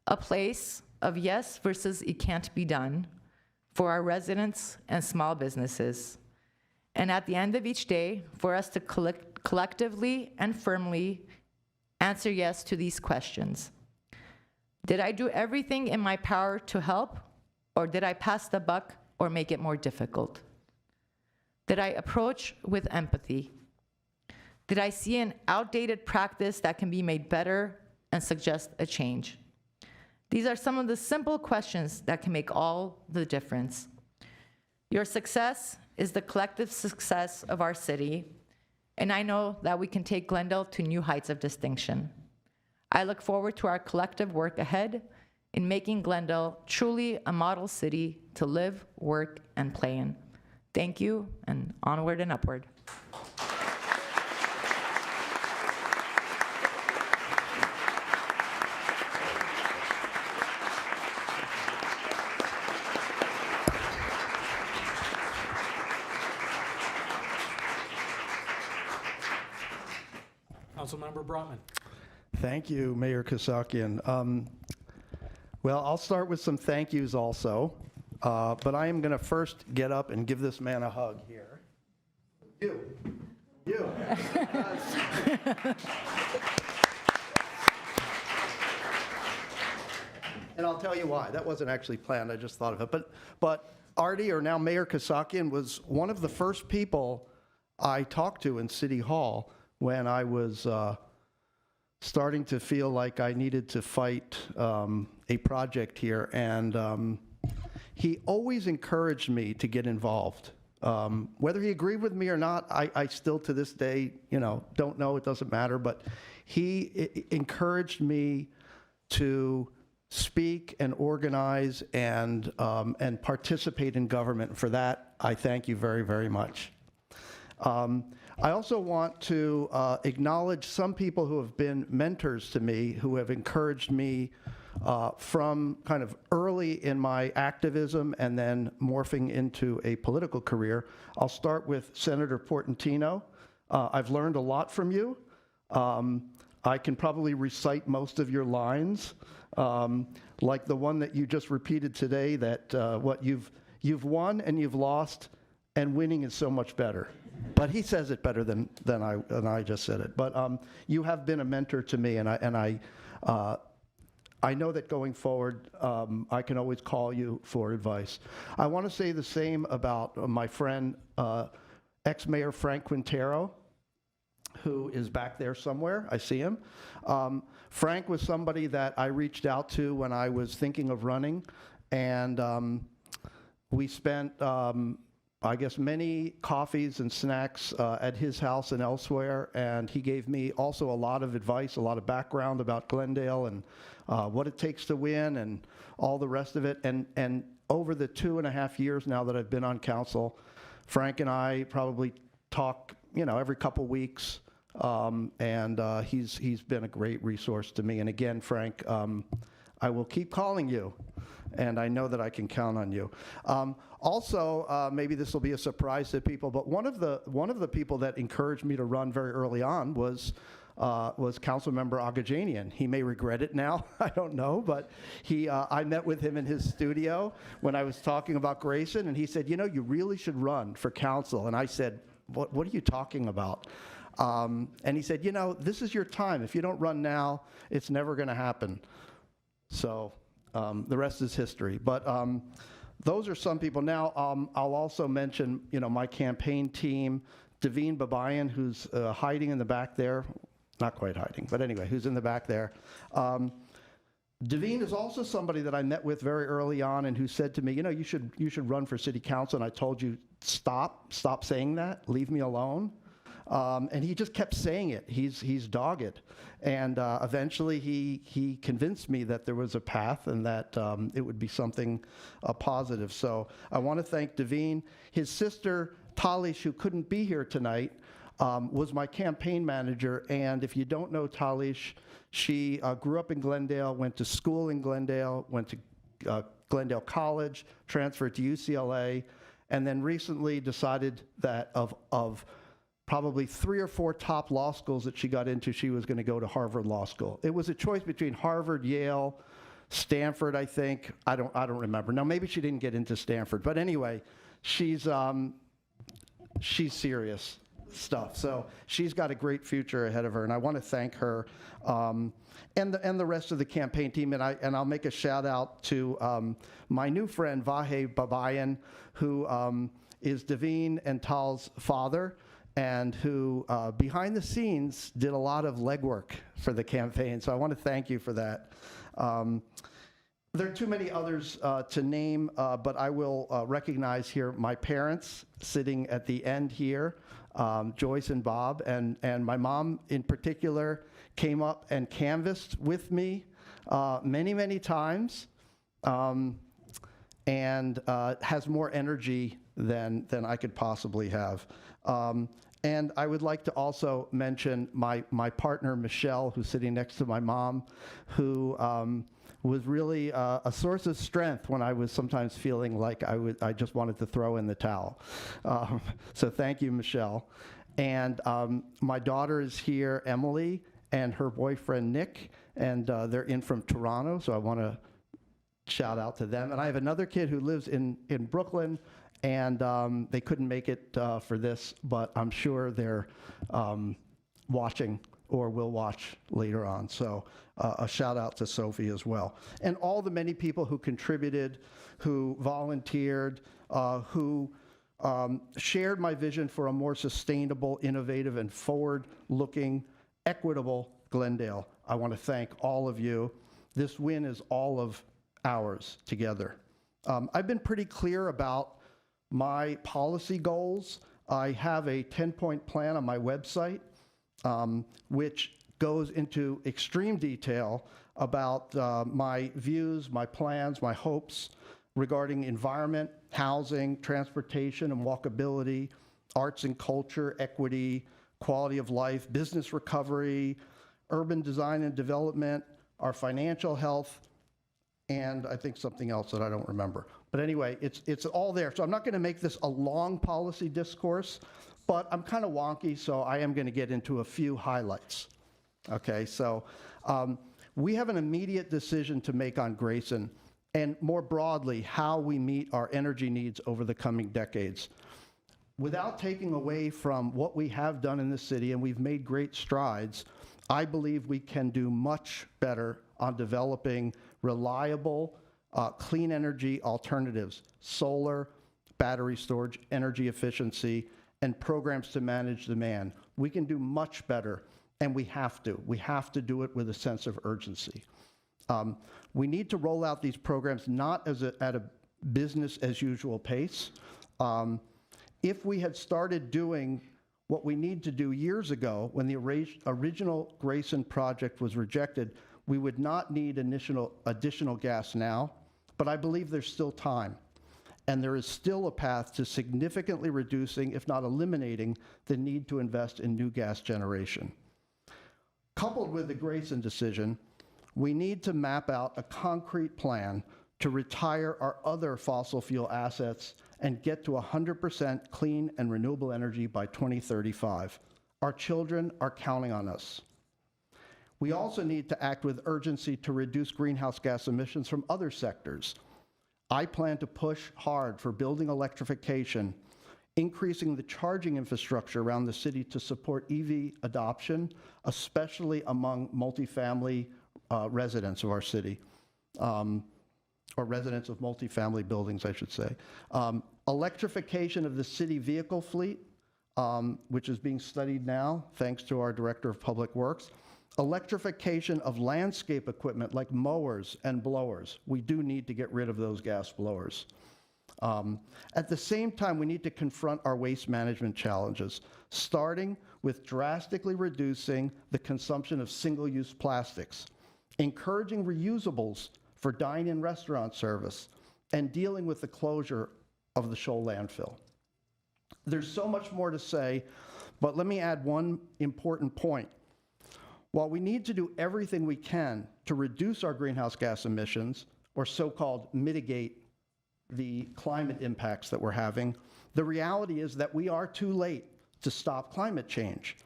a place of yes versus it can't be done for our residents and small businesses. And at the end of each day, for us to collectively and firmly answer yes to these questions. Did I do everything in my power to help, or did I pass the buck or make it more difficult? Did I approach with empathy? Did I see an outdated practice that can be made better and suggest a change? These are some of the simple questions that can make all the difference. Your success is the collective success of our city, and I know that we can take Glendale to new heights of distinction. I look forward to our collective work ahead in making Glendale truly a model city to live, work, and play in. Thank you, and onward and upward. Councilmember Brotman. Thank you, Mayor Kasakian. Well, I'll start with some thank yous also, but I am going to first get up and give this man a hug here. You. And I'll tell you why. That wasn't actually planned. I just thought of it. But Artie, or now Mayor Kasakian, was one of the first people I talked to in City Hall when I was starting to feel like I needed to fight a project here. And he always encouraged me to get involved. Whether he agreed with me or not, I still to this day, don't know. It doesn't matter. But he encouraged me to speak and organize and participate in government. For that, I thank you very, very much. I also want to acknowledge some people who have been mentors to me, who have encouraged me from kind of early in my activism and then morphing into a political career. I'll start with Senator Portantino. I've learned a lot from you. I can probably recite most of your lines, like the one that you just repeated today, that what you've won and you've lost, and winning is so much better. But he says it better than I just said it. But you have been a mentor to me, and I know that going forward, I can always call you for advice. I want to say the same about my friend, ex-Mayor Frank Quintero, who is back there somewhere. I see him. Frank was somebody that I reached out to when I was thinking of running, and we spent, I guess, many coffees and snacks at his house and elsewhere, and he gave me also a lot of advice, a lot of background about Glendale and what it takes to win and all the rest of it. And over the 2.5 years now that I've been on council, Frank and I probably talk, every couple weeks, and he's been a great resource to me. And again, Frank, I will keep calling you, and I know that I can count on you. Also, maybe this will be a surprise to people, but one of the people that encouraged me to run very early on was Councilmember Agajanian. He may regret it now, I don't know, but I met with him in his studio when I was talking about Grayson, and he said, you really should run for council. And I said, what are you talking about? And he said, this is your time. If you don't run now, it's never going to happen. So the rest is history. But those are some people. Now, I'll also mention, my campaign team, Daveen Babayan, who's hiding in the back there. Not quite hiding, but anyway, who's in the back there. Daveen is also somebody that I met with very early on and who said to me, you should run for city council. And I told you, stop saying that, leave me alone. And he just kept saying it. He's dogged. And eventually he convinced me that there was a path and that it would be something positive. So I want to thank Daveen. His sister, Talish, who couldn't be here tonight, was my campaign manager. And if you don't know Talish, she grew up in Glendale, went to school in Glendale, went to Glendale College, transferred to UCLA, and then recently decided that of probably 3 or 4 top law schools that she got into, she was going to go to Harvard Law School. It was a choice between Harvard, Yale, Stanford, I think. I don't remember. Now, maybe she didn't get into Stanford, but anyway, she's serious stuff. So she's got a great future ahead of her, and I want to thank her and the rest of the campaign team. And I'll make a shout out to my new friend Vahe Babayan, who is Daveen and Tal's father, and who behind the scenes did a lot of legwork for the campaign. So I want to thank you for that. There are too many others to name, but I will recognize here my parents sitting at the end here, Joyce and Bob, and my mom in particular came up and canvassed with me many, many times, and has more energy than I could possibly have. And I would like to also mention my partner, Michelle, who's sitting next to my mom, who was really a source of strength when I was sometimes feeling like I just wanted to throw in the towel. So thank you, Michelle. And my daughter is here, Emily, and her boyfriend, Nick, and they're in from Toronto, so I want to shout out to them. And I have another kid who lives in Brooklyn, and they couldn't make it for this, but I'm sure they're watching or will watch later on. So a shout out to Sophie as well. And all the many people who contributed, who volunteered, who shared my vision for a more sustainable, innovative, and forward-looking, equitable Glendale. I want to thank all of you. This win is all of ours together. I've been pretty clear about my policy goals. I have a 10-point plan on my website, which goes into extreme detail about my views, my plans, my hopes regarding environment, housing, transportation and walkability, arts and culture, equity, quality of life, business recovery, urban design and development, our financial health, and I think something else that I don't remember. But anyway, it's all there. So I'm not going to make this a long policy discourse, but I'm kind of wonky, so I am going to get into a few highlights. Okay, so we have an immediate decision to make on Grayson, and more broadly, how we meet our energy needs over the coming decades. Without taking away from what we have done in the city, and we've made great strides, I believe we can do much better on developing reliable, clean energy alternatives, solar, battery storage, energy efficiency, and programs to manage demand. We can do much better, and we have to. We have to do it with a sense of urgency. We need to roll out these programs not at a business as usual pace. If we had started doing what we need to do years ago when the original Grayson project was rejected, we would not need additional gas now, but I believe there's still time. And there is still a path to significantly reducing, if not eliminating, the need to invest in new gas generation. Coupled with the Grayson decision, we need to map out a concrete plan to retire our other fossil fuel assets and get to 100% clean and renewable energy by 2035. Our children are counting on us. We also need to act with urgency to reduce greenhouse gas emissions from other sectors. I plan to push hard for building electrification, increasing the charging infrastructure around the city to support EV adoption, especially among multifamily residents of our city, or residents of multifamily buildings, I should say. Electrification of the city vehicle fleet, which is being studied now, thanks to our Director of Public Works. Electrification of landscape equipment like mowers and blowers. We do need to get rid of those gas blowers. At the same time, we need to confront our waste management challenges, starting with drastically reducing the consumption of single-use plastics, encouraging reusables for dine-in restaurant service, and dealing with the closure of the Shoal landfill. There's so much more to say, but let me add one important point. While we need to do everything we can to reduce our greenhouse gas emissions, or so-called mitigate the climate impacts that we're having, the reality is that we are too late to stop climate change.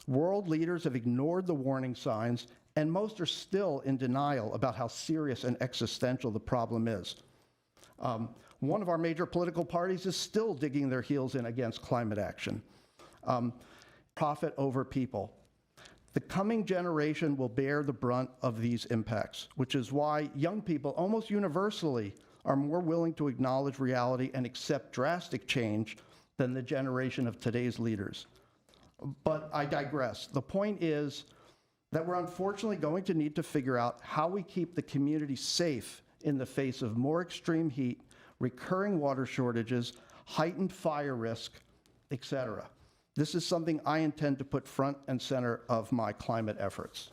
World leaders have ignored the warning signs, and most are still in denial about how serious and existential the problem is. One of our major political parties is still digging their heels in against climate action. Profit over people. The coming generation will bear the brunt of these impacts, which is why young people almost universally are more willing to acknowledge reality and accept drastic change than the generation of today's leaders. But I digress. The point is that we're unfortunately going to need to figure out how we keep the community safe in the face of more extreme heat, recurring water shortages, heightened fire risk, etc. This is something I intend to put front and center of my climate efforts.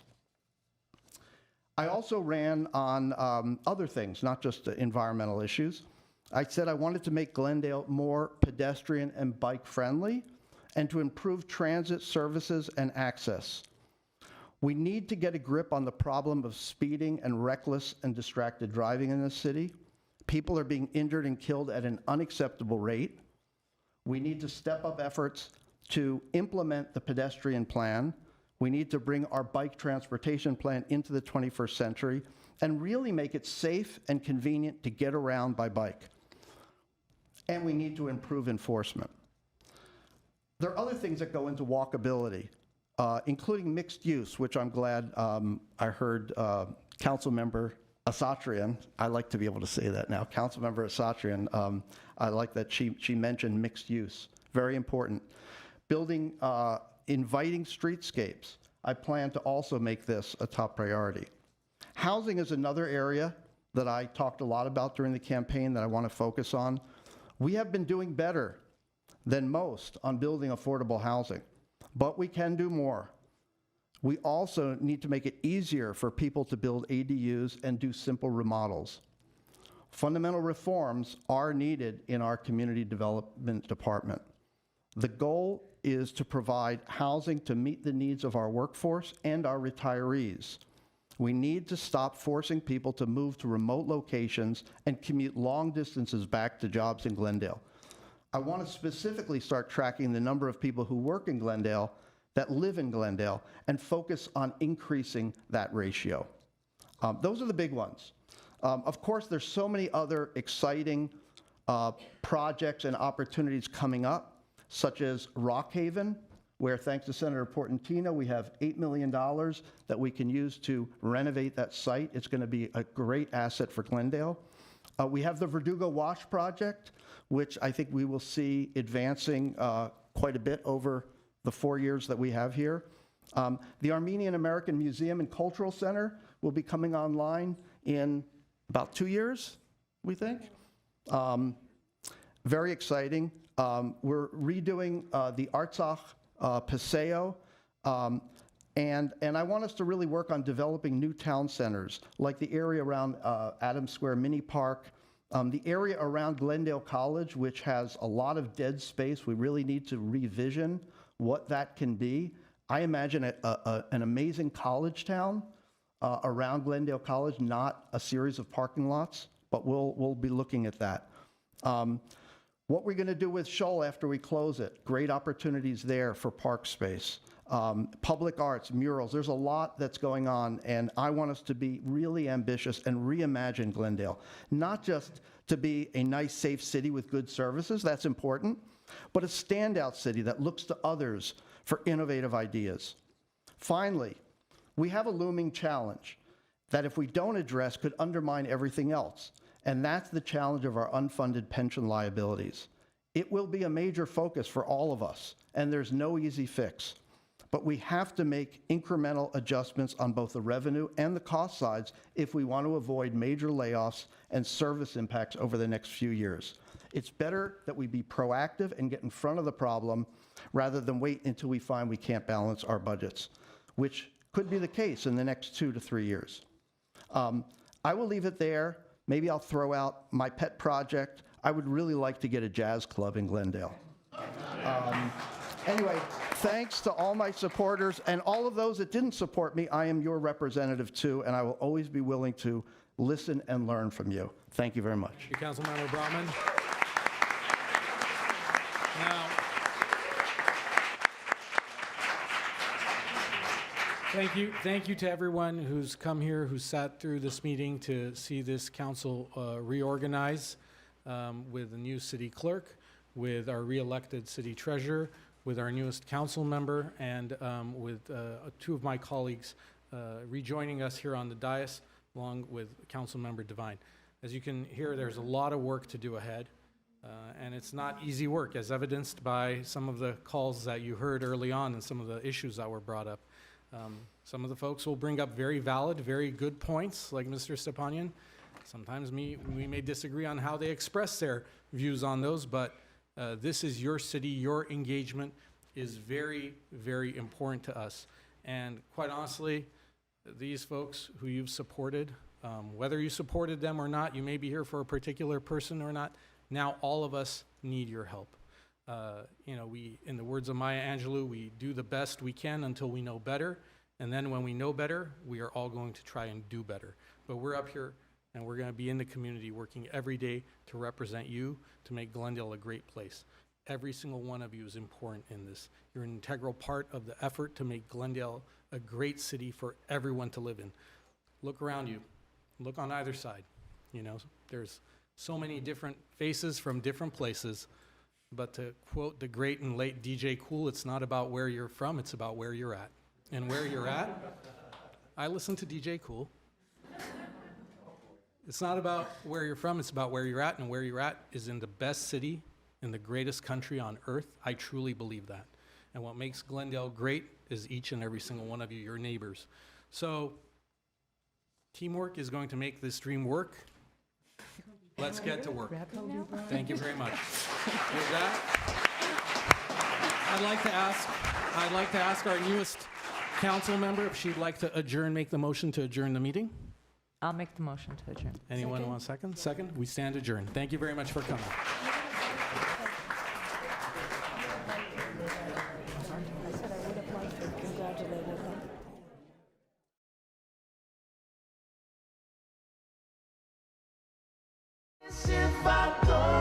I also ran on other things, not just environmental issues. I said I wanted to make Glendale more pedestrian and bike friendly and to improve transit services and access. We need to get a grip on the problem of speeding and reckless and distracted driving in this city. People are being injured and killed at an unacceptable rate. We need to step up efforts to implement the pedestrian plan. We need to bring our bike transportation plan into the 21st century and really make it safe and convenient to get around by bike. And we need to improve enforcement. There are other things that go into walkability, including mixed use, which I'm glad I heard Councilmember Asatrian, I like to be able to say that now, Councilmember Asatrian, I like that she mentioned mixed use, very important. Building inviting streetscapes. I plan to also make this a top priority. Housing is another area that I talked a lot about during the campaign that I want to focus on. We have been doing better than most on building affordable housing, but we can do more. We also need to make it easier for people to build ADUs and do simple remodels. Fundamental reforms are needed in our community development department. The goal is to provide housing to meet the needs of our workforce and our retirees. We need to stop forcing people to move to remote locations and commute long distances back to jobs in Glendale. I want to specifically start tracking the number of people who work in Glendale that live in Glendale and focus on increasing that ratio. Those are the big ones. Of course, there's so many other exciting projects and opportunities coming up, such as Rockhaven, where thanks to Senator Portantino, we have $8 million that we can use to renovate that site. It's going to be a great asset for Glendale. We have the Verdugo Wash Project, which I think we will see advancing quite a bit over the 4 years that we have here. The Armenian American Museum and Cultural Center will be coming online in about 2 years, we think. Very exciting. We're redoing the Artsakh Paseo, and I want us to really work on developing new town centers, like the area around Adams Square Mini Park, the area around Glendale College, which has a lot of dead space. We really need to revision what that can be. I imagine an amazing college town around Glendale College, not a series of parking lots, but we'll be looking at that. What we're going to do with Shoal after we close it, great opportunities there for park space. Public arts, murals, there's a lot that's going on, and I want us to be really ambitious and reimagine Glendale. Not just to be a nice, safe city with good services, that's important, but a standout city that looks to others for innovative ideas. Finally, we have a looming challenge that if we don't address could undermine everything else, and that's the challenge of our unfunded pension liabilities. It will be a major focus for all of us, and there's no easy fix. But we have to make incremental adjustments on both the revenue and the cost sides if we want to avoid major layoffs and service impacts over the next few years. It's better that we be proactive and get in front of the problem rather than wait until we find we can't balance our budgets, which could be the case in the next 2 to 3 years. I will leave it there. Maybe I'll throw out my pet project. I would really like to get a jazz club in Glendale. Anyway, thanks to all my supporters and all of those that didn't support me. I am your representative too, and I will always be willing to listen and learn from you. Thank you very much. Thank you, Councilmember Brotman. Now, thank you to everyone who's come here, who sat through this meeting to see this council reorganize with a new city clerk, with our re-elected city treasurer, with our newest council member, and with 2 of my colleagues rejoining us here on the dais, along with Councilmember Devine. As you can hear, there's a lot of work to do ahead, and it's not easy work, as evidenced by some of the calls that you heard early on and some of the issues that were brought up. Some of the folks will bring up very valid, very good points, like Mr. Stepanian. Sometimes we may disagree on how they express their views on those, but this is your city. Your engagement is very, very important to us. And quite honestly, these folks who you've supported, whether you supported them or not, you may be here for a particular person or not, now all of us need your help. We, in the words of Maya Angelou, we do the best we can until we know better. And then when we know better, we are all going to try and do better. But we're up here and we're going to be in the community working every day to represent you, to make Glendale a great place. Every single one of you is important in this. You're an integral part of the effort to make Glendale a great city for everyone to live in. Look around you. Look on either side. You know, there's so many different faces from different places. But to quote the great and late DJ Kool, it's not about where you're from, it's about where you're at. And where you're at, I listen to DJ Kool. It's not about where you're from, it's about where you're at, and where you're at is in the best city in the greatest country on earth. I truly believe that. And what makes Glendale great is each and every single one of you, your neighbors. So teamwork is going to make this dream work. Let's get to work. Thank you very much. With that, I'd like to ask our newest council member if she'd like to make the motion to adjourn the meeting. I'll make the motion to adjourn. Anyone want a second? Second? We stand adjourned. Thank you very much for coming. I said I would have liked to congratulate him. If I go